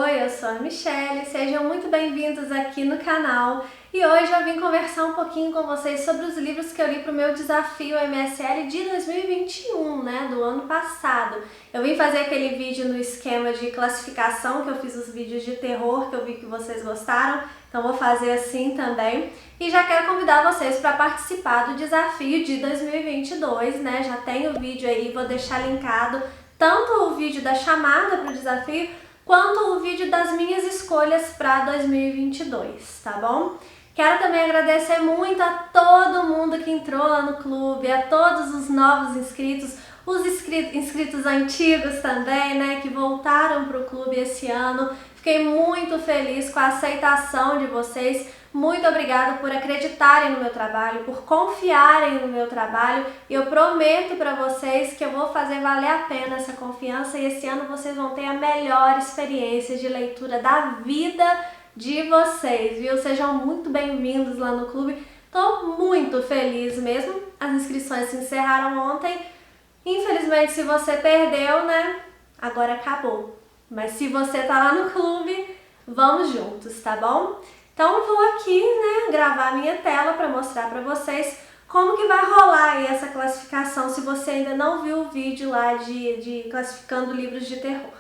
Oi, eu sou a Michelle, sejam muito bem-vindos aqui no canal e hoje eu vim conversar um pouquinho com vocês sobre os livros que eu li para o meu desafio MSL de 2021, né, do ano passado. Eu vim fazer aquele vídeo no esquema de classificação que eu fiz os vídeos de terror que eu vi que vocês gostaram, então vou fazer assim também. E já quero convidar vocês para participar do desafio de 2022, né, já tem o vídeo aí, vou deixar linkado tanto o vídeo da chamada para o desafio, quanto o vídeo das minhas escolhas para 2022, tá bom? Quero também agradecer muito a todo mundo que entrou lá no clube, a todos os novos inscritos, os inscritos antigos também, né, que voltaram para o clube esse ano. Fiquei muito feliz com a aceitação de vocês. Muito obrigada por acreditarem no meu trabalho, por confiarem no meu trabalho. E eu prometo para vocês que eu vou fazer valer a pena essa confiança e esse ano vocês vão ter a melhor experiência de leitura da vida de vocês, viu? Sejam muito bem-vindos lá no clube. Tô muito feliz mesmo. As inscrições se encerraram ontem. Infelizmente, se você perdeu, né? Agora acabou. Mas se você tá lá no clube, vamos juntos, tá bom? Então eu vou aqui, né, gravar a minha tela para mostrar para vocês como que vai rolar aí essa classificação, se você ainda não viu o vídeo lá de classificando livros de terror.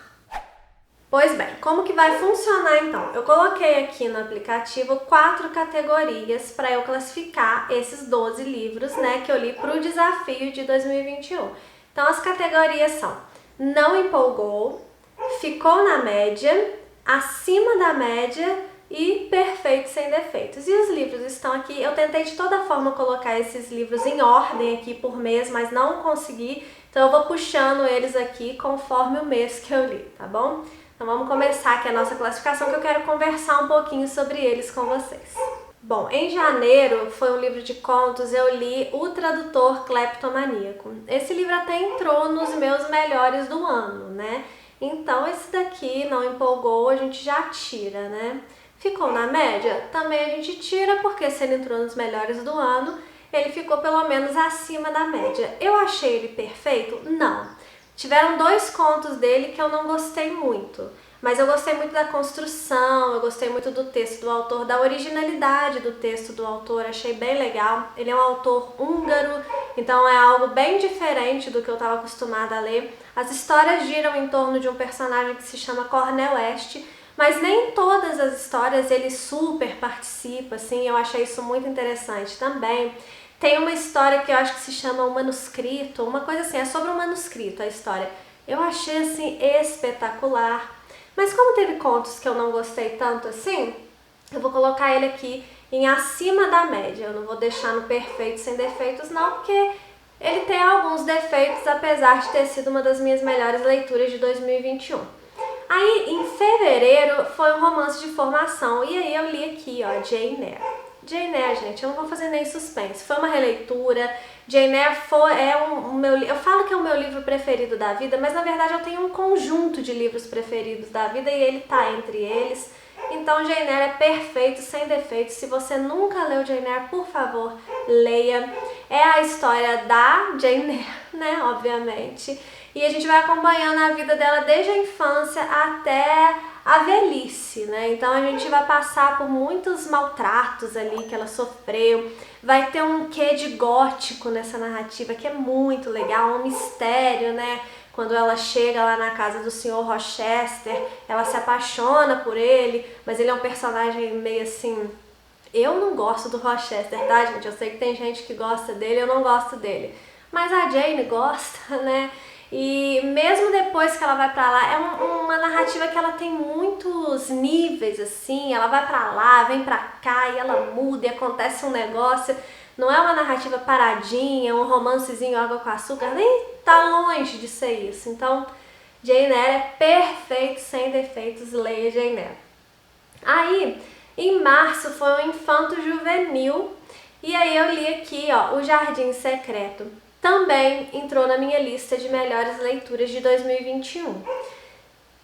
Pois bem, como que vai funcionar então? Eu coloquei aqui no aplicativo 4 categorias para eu classificar esses 12 livros, né, que eu li para o desafio de 2021. Então as categorias são: não empolgou, ficou na média, acima da média e perfeito sem defeitos. E os livros estão aqui, eu tentei de toda forma colocar esses livros em ordem aqui por mês, mas não consegui, então eu vou puxando eles aqui conforme o mês que eu li, tá bom? Então vamos começar aqui a nossa classificação, que eu quero conversar um pouquinho sobre eles com vocês. Bom, em janeiro foi um livro de contos, eu li O Tradutor Cleptomaníaco. Esse livro até entrou nos meus melhores do ano, né? Então esse daqui não empolgou, a gente já tira, né? Ficou na média? Também a gente tira, porque se ele entrou nos melhores do ano, ele ficou pelo menos acima da média. Eu achei ele perfeito? Não. Tiveram 2 contos dele que eu não gostei muito, mas eu gostei muito da construção, eu gostei muito do texto do autor, da originalidade do texto do autor, achei bem legal. Ele é um autor húngaro, então é algo bem diferente do que eu estava acostumada a ler. As histórias giram em torno de um personagem que se chama Cornel West, mas nem todas as histórias ele super participa, assim, eu achei isso muito interessante também. Tem uma história que eu acho que se chama O Manuscrito, uma coisa assim, é sobre um manuscrito a história. Eu achei, assim, espetacular. Mas como teve contos que eu não gostei tanto assim, eu vou colocar ele aqui em acima da média. Eu não vou deixar no perfeito sem defeitos não, porque ele tem alguns defeitos, apesar de ter sido uma das minhas melhores leituras de 2021. Aí, em fevereiro, foi um romance de formação, e aí eu li aqui, ó, Jane Eyre. Jane Eyre, gente, eu não vou fazer nem suspense, foi uma releitura. Jane Eyre eu falo que é o meu livro preferido da vida, mas na verdade eu tenho um conjunto de livros preferidos da vida e ele tá entre eles. Então Jane Eyre é perfeito, sem defeitos. Se você nunca leu Jane Eyre, por favor, leia. É a história da Jane Eyre, né, obviamente. E a gente vai acompanhando a vida dela desde a infância até a velhice, né? Então a gente vai passar por muitos maltratos ali que ela sofreu. Vai ter um quê de gótico nessa narrativa que é muito legal, um mistério, né? Quando ela chega lá na casa do Sr. Rochester, ela se apaixona por ele, mas ele é um personagem meio assim... Eu não gosto do Rochester, tá, gente? Eu sei que tem gente que gosta dele, eu não gosto dele. Mas a Jane gosta, né? E mesmo depois que ela vai pra lá, é uma narrativa que ela tem muitos níveis, assim, ela vai pra lá, vem pra cá e ela muda e acontece um negócio. Não é uma narrativa paradinha, um romancezinho água com açúcar, nem tá longe de ser isso. Então, Jane Eyre é perfeito, sem defeitos, leia Jane Eyre. Aí, em março foi um infanto juvenil, e aí eu li aqui, ó, O Jardim Secreto. Também entrou na minha lista de melhores leituras de 2021.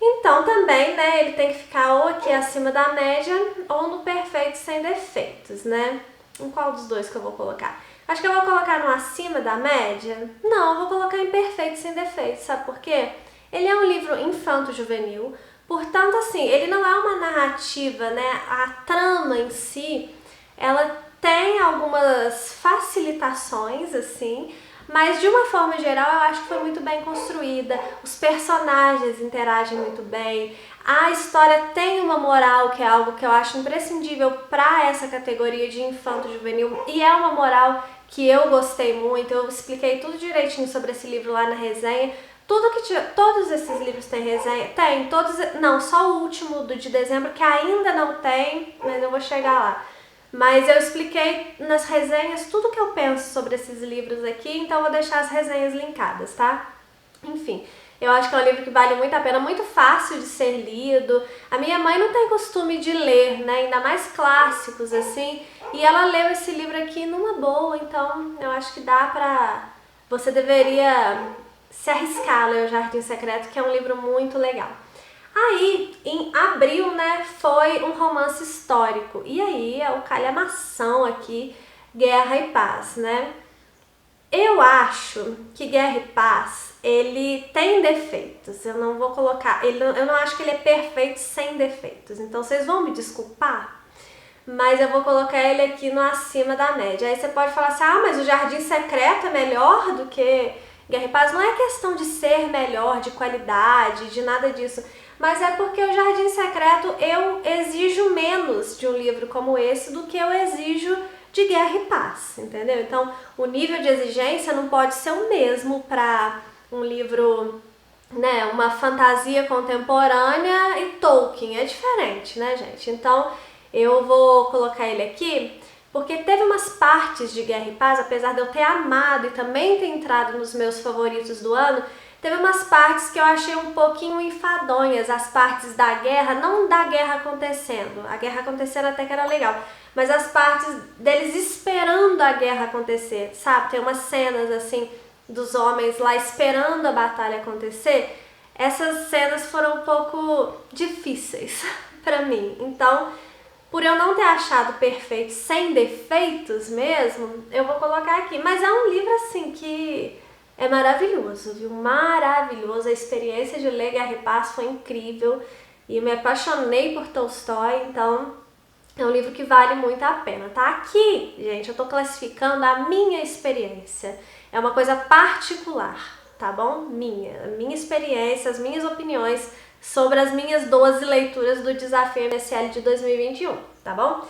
Então também, né, ele tem que ficar ou aqui acima da média ou no perfeito sem defeitos, né? Em qual dos dois que eu vou colocar? Acho que eu vou colocar no acima da média? Não, eu vou colocar em perfeito sem defeitos, sabe por quê? Ele é um livro infanto-juvenil, Portanto, assim, ele não é uma narrativa, né? A trama em si, ela tem algumas facilitações, assim, mas de uma forma geral eu acho que foi muito bem construída. Os personagens interagem muito bem. A história tem uma moral, que é algo que eu acho imprescindível para essa categoria de infanto-juvenil, e é uma moral que eu gostei muito. Eu expliquei tudo direitinho sobre esse livro lá na resenha. Todos esses livros têm resenha? Tem, todos, não, só o último de dezembro que ainda não tem, mas eu vou chegar lá. Mas eu expliquei nas resenhas tudo que eu penso sobre esses livros aqui, então eu vou deixar as resenhas linkadas, tá? Enfim, eu acho que é um livro que vale muito a pena, muito fácil de ser lido. A minha mãe não tem costume de ler, né, ainda mais clássicos assim, e ela leu esse livro aqui numa boa, então eu acho que dá pra... Você deveria se arriscar a ler O Jardim Secreto, que é um livro muito legal. Aí, em abril, né, foi um romance histórico. E aí, é o calhamação aqui, Guerra e Paz, né? Eu acho que Guerra e Paz, ele tem defeitos. Eu não vou colocar... eu não acho que ele é perfeito sem defeitos. Então, vocês vão me desculpar, mas eu vou colocar ele aqui no acima da média. Aí você pode falar assim, ah, mas o Jardim Secreto é melhor do que Guerra e Paz. Não é questão de ser melhor, de qualidade, de nada disso, mas é porque o Jardim Secreto eu exijo menos de um livro como esse do que eu exijo de Guerra e Paz, entendeu? Então, o nível de exigência não pode ser o mesmo para um livro, né, uma fantasia contemporânea e Tolkien, é diferente, né, gente? Então, eu vou colocar ele aqui porque teve umas partes de Guerra e Paz, apesar de eu ter amado e também ter entrado nos meus favoritos do ano, teve umas partes que eu achei um pouquinho enfadonhas, as partes da guerra, não da guerra acontecendo, a guerra acontecendo até que era legal, mas as partes deles esperando a guerra acontecer, sabe? Tem umas cenas assim dos homens lá esperando a batalha acontecer, essas cenas foram um pouco difíceis pra mim, então... Por eu não ter achado perfeito, sem defeitos mesmo, eu vou colocar aqui. Mas é um livro, assim, que é maravilhoso, viu? Maravilhoso. A experiência de ler Guerra e Paz foi incrível. E me apaixonei por Tolstói, então é um livro que vale muito a pena, tá? Aqui, gente, eu tô classificando a minha experiência. É uma coisa particular, tá bom? A minha experiência, as minhas opiniões sobre as minhas 12 leituras do Desafio MSL de 2021, tá bom?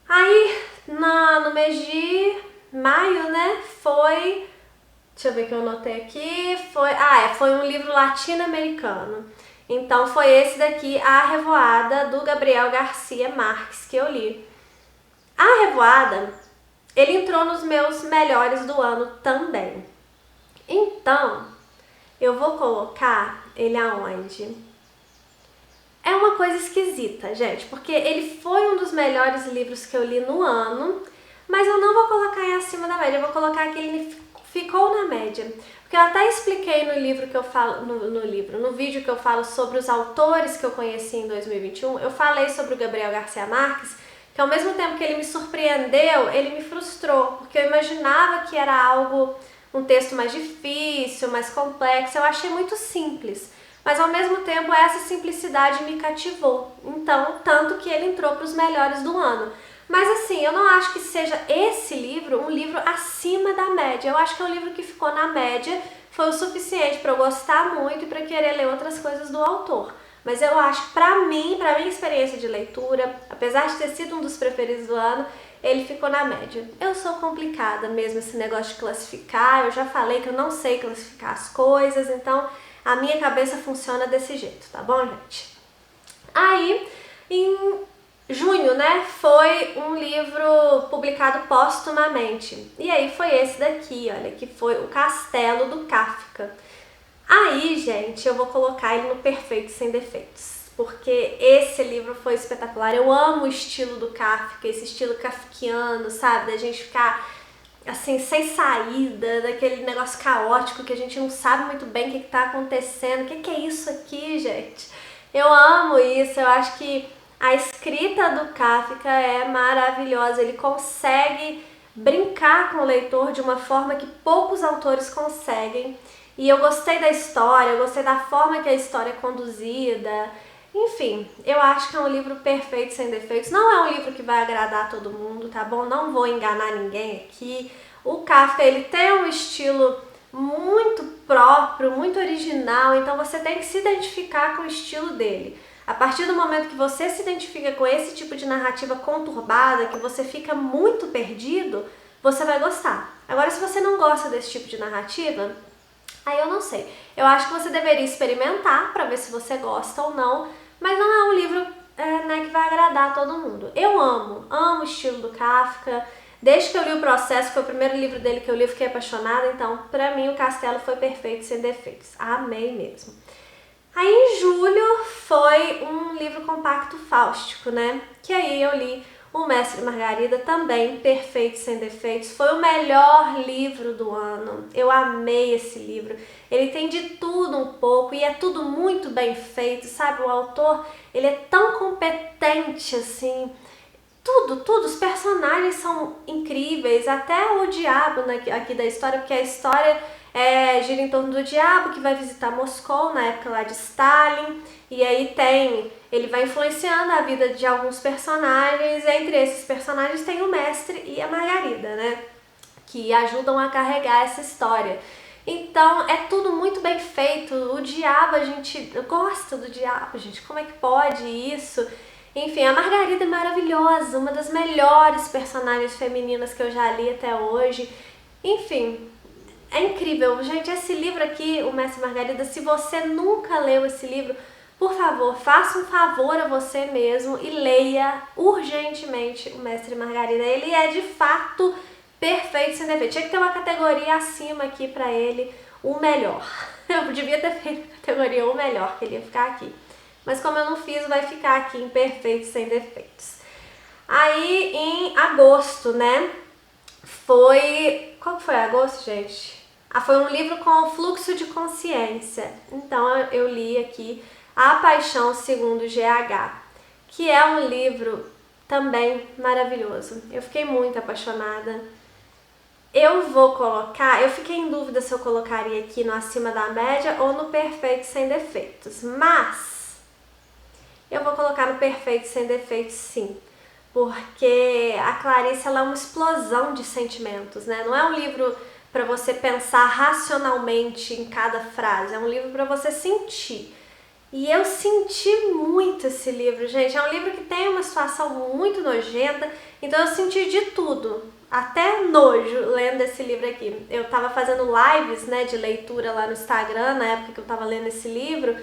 Aí, no mês de maio, né, foi... Deixa eu ver o que eu anotei aqui. Foi um livro latino-americano. Então, foi esse daqui, A Revoada, do Gabriel Garcia Marques, que eu li. A Revoada, ele entrou nos meus melhores do ano também. Então, eu vou colocar ele aonde? É uma coisa esquisita, gente, porque ele foi um dos melhores livros que eu li no ano, mas eu não vou colocar em acima da média, eu vou colocar que ele ficou na média. Porque eu até expliquei no livro que eu falo, no vídeo que eu falo sobre os autores que eu conheci em 2021, eu falei sobre o Gabriel Garcia Marques, que ao mesmo tempo que ele me surpreendeu, ele me frustrou, porque eu imaginava que era algo, um texto mais difícil, mais complexo, eu achei muito simples. Mas ao mesmo tempo essa simplicidade me cativou, então tanto que ele entrou para os melhores do ano. Mas assim, eu não acho que seja esse livro um livro acima da média, eu acho que é um livro que ficou na média, foi o suficiente para eu gostar muito e para querer ler outras coisas do autor. Mas eu acho que pra minha experiência de leitura, apesar de ter sido um dos preferidos do ano, ele ficou na média. Eu sou complicada mesmo esse negócio de classificar, eu já falei que eu não sei classificar as coisas, então... A minha cabeça funciona desse jeito, tá bom, gente? Aí, em junho, né, foi um livro publicado póstumamente. E aí foi esse daqui, olha, que foi O Castelo do Kafka. Aí, gente, eu vou colocar ele no Perfeito Sem Defeitos, porque esse livro foi espetacular. Eu amo o estilo do Kafka, esse estilo kafkiano, sabe? Da gente ficar... assim, sem saída, daquele negócio caótico que a gente não sabe muito bem o que tá acontecendo. O que é isso aqui, gente? Eu amo isso, eu acho que a escrita do Kafka é maravilhosa, ele consegue brincar com o leitor de uma forma que poucos autores conseguem. E eu gostei da história, eu gostei da forma que a história é conduzida. Enfim, eu acho que é um livro perfeito, sem defeitos. Não é um livro que vai agradar todo mundo, tá bom? Não vou enganar ninguém aqui. O Kafka, ele tem um estilo muito próprio, muito original, então você tem que se identificar com o estilo dele. A partir do momento que você se identifica com esse tipo de narrativa conturbada, que você fica muito perdido, você vai gostar. Agora, se você não gosta desse tipo de narrativa, aí eu não sei. Eu acho que você deveria experimentar para ver se você gosta ou não, mas não é um livro né, que vai agradar a todo mundo. Eu amo o estilo do Kafka. Desde que eu li O Processo, foi o primeiro livro dele que eu li, eu fiquei apaixonada, então pra mim o Castelo foi perfeito, sem defeitos. Amei mesmo. Aí em julho foi um livro compacto fáustico, né? Que aí eu li O Mestre e Margarida, também perfeito, sem defeitos. Foi o melhor livro do ano. Eu amei esse livro. Ele tem de tudo um pouco e é tudo muito bem feito, sabe? O autor, ele é tão competente assim. Tudo, os personagens são incríveis, até o diabo aqui da história, porque a história gira em torno do diabo que vai visitar Moscou na época lá de Stalin, e aí ele vai influenciando a vida de alguns personagens, entre esses personagens tem o mestre e a Margarida, né, que ajudam a carregar essa história. Então é tudo muito bem feito, o diabo, a gente gosta do diabo, gente, como é que pode isso? Enfim, a Margarida é maravilhosa, uma das melhores personagens femininas que eu já li até hoje. Enfim, é incrível. Gente, esse livro aqui, O Mestre e Margarida, se você nunca leu esse livro, por favor, faça um favor a você mesmo e leia urgentemente O Mestre e Margarida. Ele é de fato perfeito, sem defeito. Tinha que ter uma categoria acima aqui pra ele, o melhor. Eu devia ter feito a categoria o melhor, que ele ia ficar aqui. Mas como eu não fiz, vai ficar aqui em perfeito, sem defeitos. Aí em agosto, né? Qual que foi agosto, gente? Foi um livro com o fluxo de consciência. Então eu li aqui A Paixão Segundo GH, que é um livro também maravilhoso. Eu fiquei muito apaixonada. Eu fiquei em dúvida se eu colocaria aqui no acima da média ou no perfeito sem defeitos, mas eu vou colocar no perfeito sem defeitos, sim, porque a Clarice, ela é uma explosão de sentimentos, né? Não é um livro para você pensar racionalmente em cada frase, é um livro para você sentir. E eu senti muito esse livro, gente. É um livro que tem uma situação muito nojenta, então eu senti de tudo, até nojo lendo esse livro aqui. Eu tava fazendo lives, né, de leitura lá no Instagram, na época que eu tava lendo esse livro,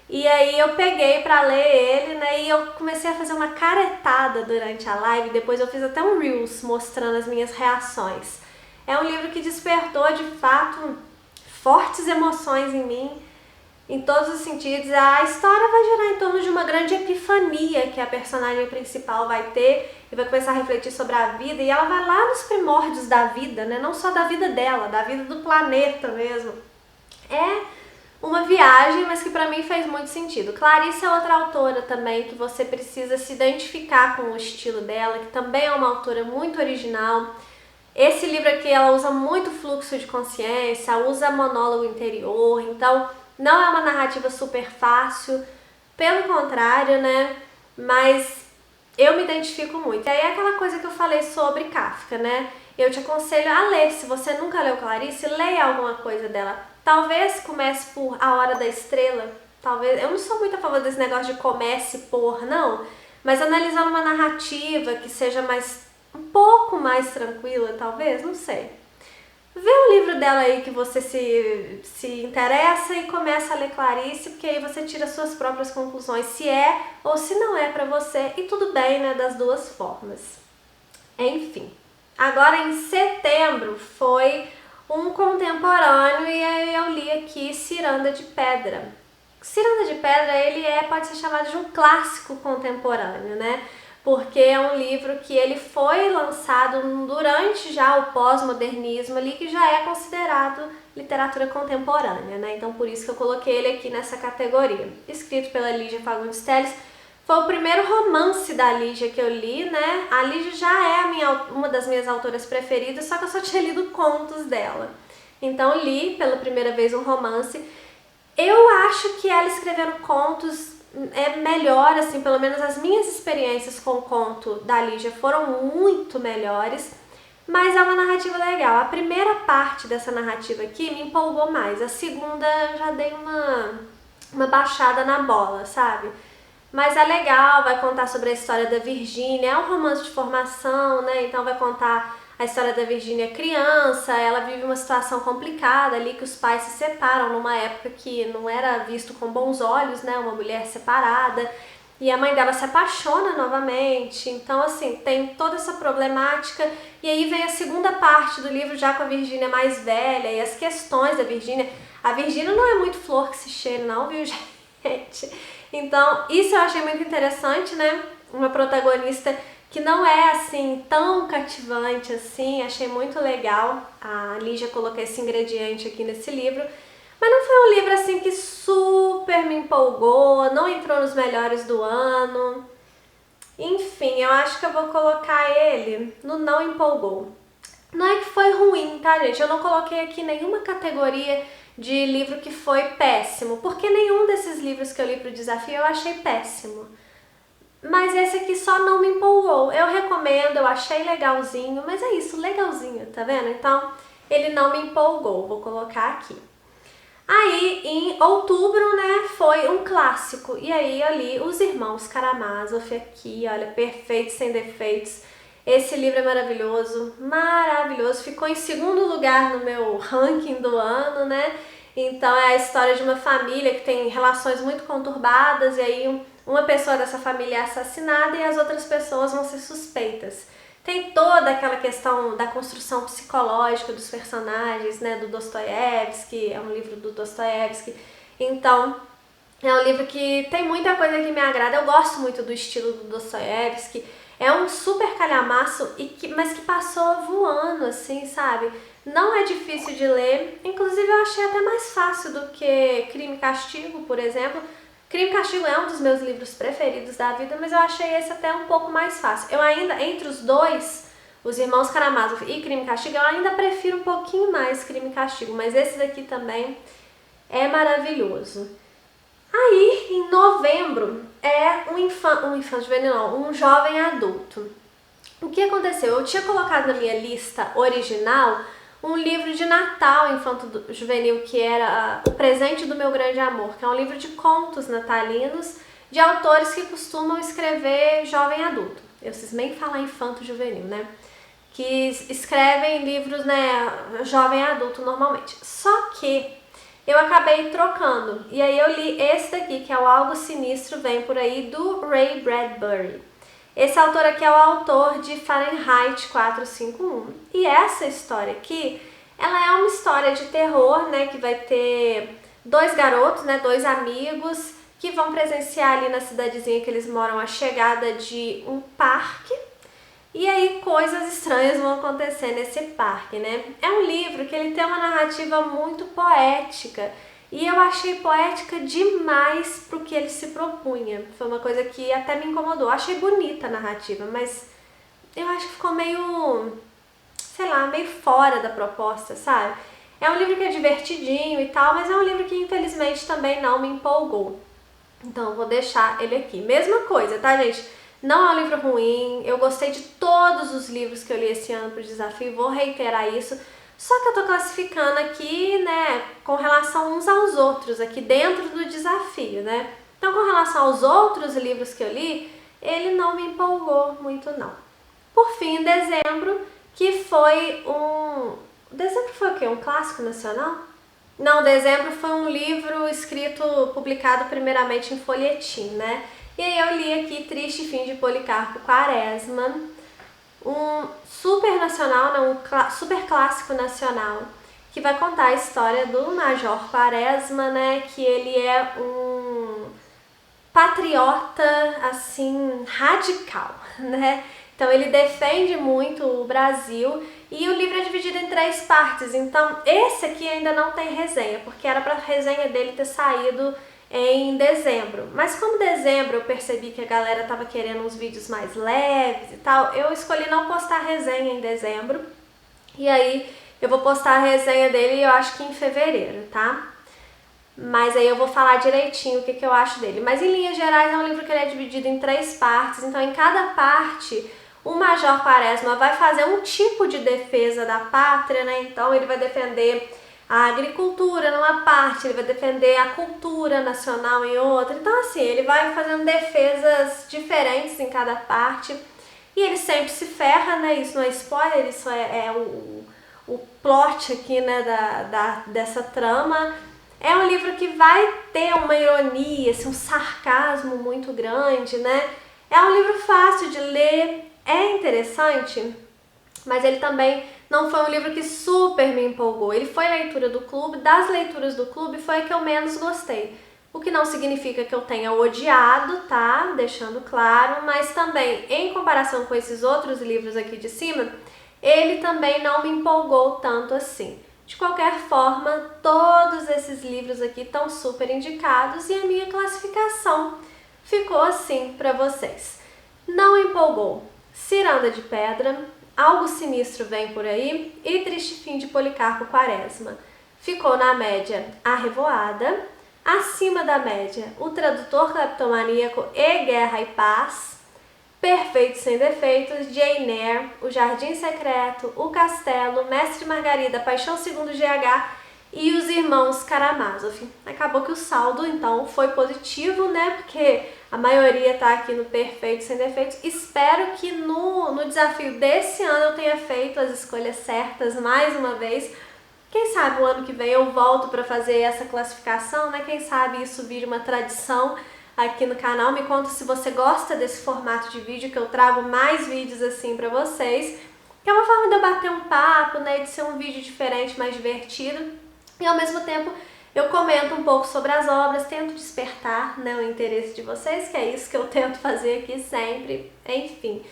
e aí eu peguei pra ler ele, né, e eu comecei a fazer uma caretada durante a live, depois eu fiz até um Reels mostrando as minhas reações. É um livro que despertou, de fato, fortes emoções em mim, em todos os sentidos. A história vai girar em torno de uma grande epifania que a personagem principal vai ter e vai começar a refletir sobre a vida, e ela vai lá nos primórdios da vida, né, não só da vida dela, da vida do planeta mesmo. É uma viagem, mas que pra mim fez muito sentido. Clarice é outra autora também que você precisa se identificar com o estilo dela, que também é uma autora muito original. Esse livro aqui, ela usa muito fluxo de consciência, usa monólogo interior, então não é uma narrativa super fácil, pelo contrário, né? Mas eu me identifico muito. E aí é aquela coisa que eu falei sobre Kafka, né? Eu te aconselho a ler. Se você nunca leu Clarice, leia alguma coisa dela. Talvez comece por A Hora da Estrela. Talvez. Eu não sou muito a favor desse negócio de comece por, não. Mas analisando uma narrativa que seja um pouco mais tranquila, talvez, não sei. Vê um livro dela aí que você se interessa e começa a ler Clarice, porque aí você tira suas próprias conclusões, se é ou se não é pra você, e tudo bem, né, das duas formas. Enfim, agora em setembro foi um contemporâneo e aí eu li aqui Ciranda de Pedra. Ciranda de Pedra, ele pode ser chamado de um clássico contemporâneo, né? Porque é um livro que ele foi lançado durante já o pós-modernismo ali, que já é considerado literatura contemporânea, né? Então por isso que eu coloquei ele aqui nessa categoria. Escrito pela Lígia Fagundes Telles, foi o primeiro romance da Lígia que eu li, né? A Lígia já é uma das minhas autoras preferidas, só que eu só tinha lido contos dela. Então li pela primeira vez um romance. Eu acho que ela escrevendo contos é melhor, assim, pelo menos as minhas experiências com o conto da Lígia foram muito melhores, mas é uma narrativa legal. A primeira parte dessa narrativa aqui me empolgou mais, a segunda eu já dei uma baixada na bola, sabe? Mas é legal, vai contar sobre a história da Virgínia, é um romance de formação, né? Então vai contar a história da Virgínia criança, ela vive uma situação complicada ali, que os pais se separam numa época que não era visto com bons olhos, né? Uma mulher separada, e a mãe dela se apaixona novamente, então assim, tem toda essa problemática, e aí vem a segunda parte do livro já com a Virgínia mais velha, e as questões da Virgínia. A Virgínia não é muito flor que se cheira não, viu, gente? Então, isso eu achei muito interessante, né? Uma protagonista que não é assim tão cativante assim, achei muito legal. A Lígia colocou esse ingrediente aqui nesse livro, mas não foi um livro assim que super me empolgou, não entrou nos melhores do ano. Enfim, eu acho que eu vou colocar ele no não empolgou. Não é que foi ruim, tá, gente? Eu não coloquei aqui nenhuma categoria de livro que foi péssimo, porque nenhum desses livros que eu li pro desafio eu achei péssimo. Mas esse aqui só não me empolgou. Eu recomendo, eu achei legalzinho, mas é isso, legalzinho, tá vendo? Então, ele não me empolgou, vou colocar aqui. Aí, em outubro, né, foi um clássico. E aí eu li Os Irmãos Karamazov aqui, olha, perfeito, sem defeitos. Esse livro é maravilhoso, maravilhoso. Ficou em segundo lugar no meu ranking do ano, né? Então é a história de uma família que tem relações muito conturbadas e aí uma pessoa dessa família é assassinada e as outras pessoas vão ser suspeitas. Tem toda aquela questão da construção psicológica dos personagens, né, do Dostoiévski, é um livro do Dostoiévski. Então, é um livro que tem muita coisa que me agrada. Eu gosto muito do estilo do Dostoiévski. É um super calhamaço, mas que passou voando, assim, sabe? Não é difícil de ler. Inclusive, eu achei até mais fácil do que Crime e Castigo, por exemplo. Crime e Castigo é um dos meus livros preferidos da vida, mas eu achei esse até um pouco mais fácil. Eu ainda, entre os dois, Os Irmãos Karamazov e Crime e Castigo, eu ainda prefiro um pouquinho mais Crime e Castigo, mas esse daqui também é maravilhoso. Aí, em novembro, é um infante juvenil, não, um jovem adulto. O que aconteceu? Eu tinha colocado na minha lista original um livro de Natal infanto-juvenil, que era O Presente do Meu Grande Amor, que é um livro de contos natalinos de autores que costumam escrever jovem adulto. Eu cismei em falar infanto-juvenil, né? Que escrevem livros, né, jovem adulto normalmente. Só que eu acabei trocando, e aí eu li esse daqui, que é o Algo Sinistro Vem Por Aí, do Ray Bradbury. Esse autor aqui é o autor de Fahrenheit 451. E essa história aqui, ela é uma história de terror, né, que vai ter dois garotos, né, dois amigos, que vão presenciar ali na cidadezinha que eles moram a chegada de um parque. E aí coisas estranhas vão acontecer nesse parque, né? É um livro que ele tem uma narrativa muito poética. E eu achei poética demais pro que ele se propunha. Foi uma coisa que até me incomodou. Achei bonita a narrativa, mas eu acho que ficou meio, sei lá, meio fora da proposta, sabe? É um livro que é divertidinho e tal, mas é um livro que infelizmente também não me empolgou. Então eu vou deixar ele aqui. Mesma coisa, tá, gente? Não é um livro ruim, eu gostei de todos os livros que eu li esse ano pro desafio, vou reiterar isso. Só que eu tô classificando aqui, né, com relação uns aos outros, aqui dentro do desafio, né? Então, com relação aos outros livros que eu li, ele não me empolgou muito, não. Por fim, em dezembro, que foi um... Dezembro foi o quê? Um clássico nacional? Não, dezembro foi um livro escrito, publicado primeiramente em folhetim, né? E aí eu li aqui Triste Fim de Policarpo Quaresma, um super nacional, né, um super clássico nacional, que vai contar a história do Major Quaresma, né, que ele é um patriota, assim, radical, né? Então ele defende muito o Brasil e o livro é dividido em 3 partes. Então esse aqui ainda não tem resenha, porque era para a resenha dele ter saído em dezembro. Mas como dezembro eu percebi que a galera tava querendo uns vídeos mais leves e tal, eu escolhi não postar resenha em dezembro. E aí eu vou postar a resenha dele, eu acho que em fevereiro, tá? mas aí eu vou falar direitinho o que eu acho dele. Mas em linhas gerais é um livro que ele é dividido em 3 partes, então em cada parte o Major Quaresma vai fazer um tipo de defesa da pátria, né? Então ele vai defender a agricultura numa parte, ele vai defender a cultura nacional em outra. Então assim, ele vai fazendo defesas diferentes em cada parte e ele sempre se ferra, né? Isso não é spoiler, isso é o plot aqui, né, dessa trama. É um livro que vai ter uma ironia, assim, um sarcasmo muito grande, né? É um livro fácil de ler, é interessante, mas ele também não foi um livro que super me empolgou. Ele foi leitura do clube, das leituras do clube foi a que eu menos gostei. O que não significa que eu tenha odiado, tá? Deixando claro, mas também, em comparação com esses outros livros aqui de cima, ele também não me empolgou tanto assim. De qualquer forma, todos esses livros aqui estão super indicados e a minha classificação ficou assim para vocês. Não empolgou Ciranda de Pedra, Algo Sinistro Vem Por Aí e Triste Fim de Policarpo Quaresma. Ficou na média A Revoada, acima da média O Tradutor Cleptomaníaco e Guerra e Paz, Perfeito Sem Defeitos, Jane Eyre, O Jardim Secreto, O Castelo, Mestre Margarida, Paixão Segundo GH e Os Irmãos Karamazov. Acabou que o saldo, então, foi positivo, né? Porque a maioria tá aqui no Perfeito Sem Defeitos. Espero que no desafio desse ano eu tenha feito as escolhas certas mais uma vez. Quem sabe o ano que vem eu volto para fazer essa classificação, né? Quem sabe isso vire uma tradição aqui no canal. Me conta se você gosta desse formato de vídeo, que eu trago mais vídeos assim pra vocês, que é uma forma de eu bater um papo, né, de ser um vídeo diferente, mais divertido, e ao mesmo tempo eu comento um pouco sobre as obras, tento despertar, né, o interesse de vocês, que é isso que eu tento fazer aqui sempre. Enfim,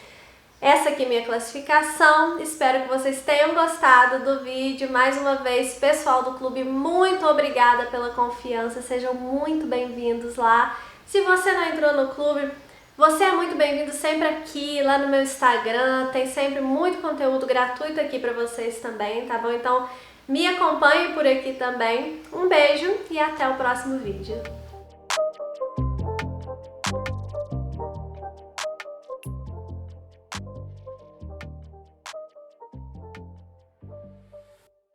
essa aqui é minha classificação, espero que vocês tenham gostado do vídeo. Mais uma vez, pessoal do clube, muito obrigada pela confiança, sejam muito bem-vindos lá. Se você não entrou no clube, você é muito bem-vindo sempre aqui, lá no meu Instagram, tem sempre muito conteúdo gratuito aqui pra vocês também, tá bom? Então me acompanhe por aqui também. Um beijo e até o próximo vídeo.